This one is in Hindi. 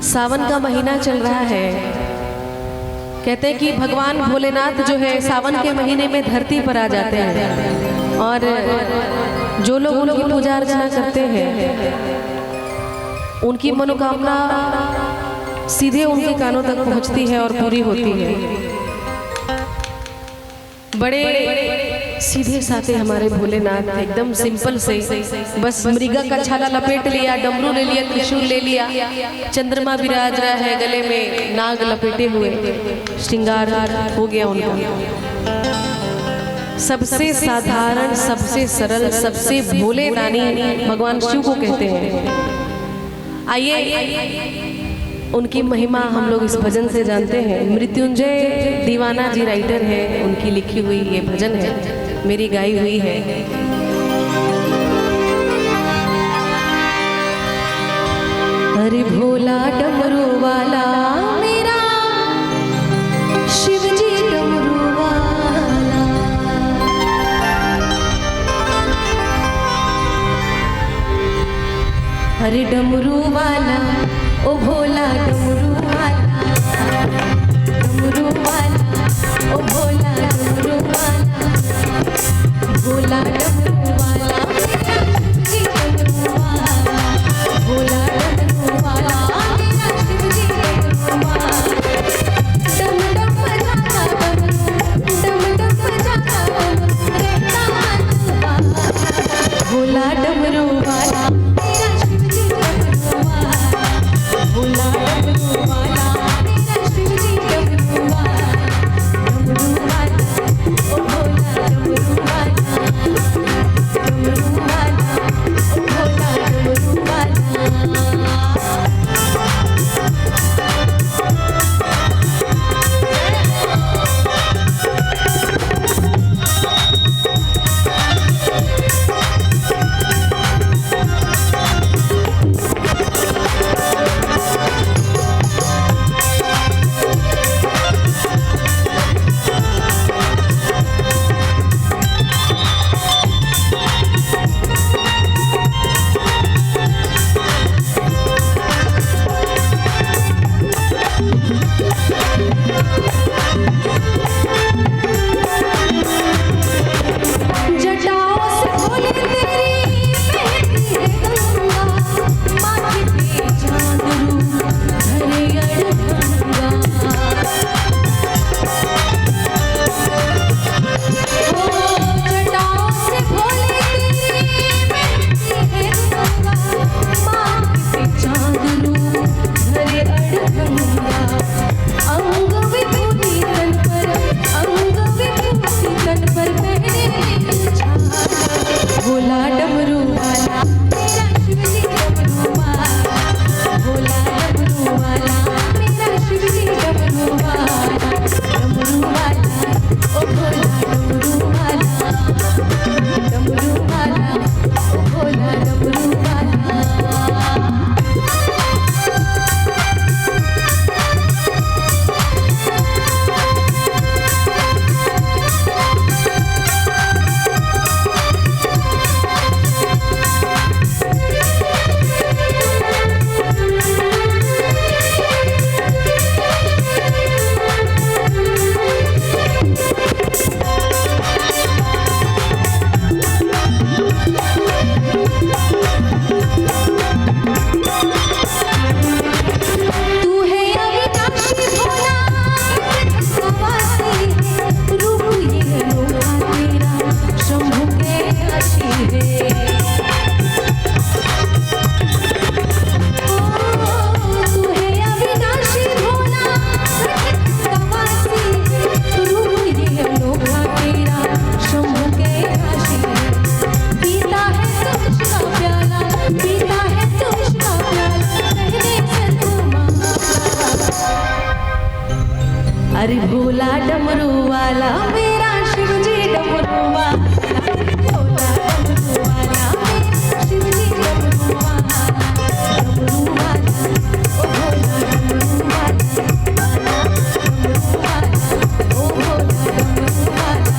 सावन का महीना चल रहा है। कहते हैं कि भगवान भोलेनाथ जो है सावन के महीने में धरती पर आ जाते हैं और जो लोग उनकी पूजा अर्चना करते हैं उनकी मनोकामना सीधे उनके कानों तक पहुंचती है और पूरी होती है। बड़े सीधे साधे हमारे भोलेनाथ एकदम सिंपल से, बस मृगा का छाला लपेट लिया, डमरू ले लिया, त्रिशूल ले लिया, चंद्रमा विराज रहा है, गले में नाग लपेटे हुए, श्रृंगार हो गया उनका। सबसे साधारण, सबसे सरल, सबसे भोले दानी भगवान शिव को कहते हैं। आइए उनकी महिमा हम लोग इस भजन से जानते हैं। मृत्युंजय दीवाना जी राइटर है, उनकी लिखी हुई ये भजन है, मेरी गाई हुई है। अरे भोला डमरू वाला मेरा शिव जी डमरू वाला, अरे डमरू वाला ओ भोला डमरू वाला, डमरू वाला ओ भोला डमरू वाला, भोला डमरू वाला मेरा शिव जी डमरू वाला, भोला डमरू वाला मेरा शिव जी डमरू वाला। डम डम बजाता डमरू, डम डम बजाता डमरू, रहता मन वाला, भोला डमरू वाला मेरा शिव जी डमरू वाला, भोला डमरू वाला मेरा शिव जी डमरू वाला, डमरू वाला ओ भोला डमरू वाला, डमरू वाला ओ भोला डमरू वाला। अरे भोला डमरू वाला मेरा शिव जी डमरू वाला, भोला डमरू वाला मेरा शिव जी डमरू वाला, डमरू वाला ओ भोला डमरू वाला, डमरू वाला ओ भोला डमरू वाला।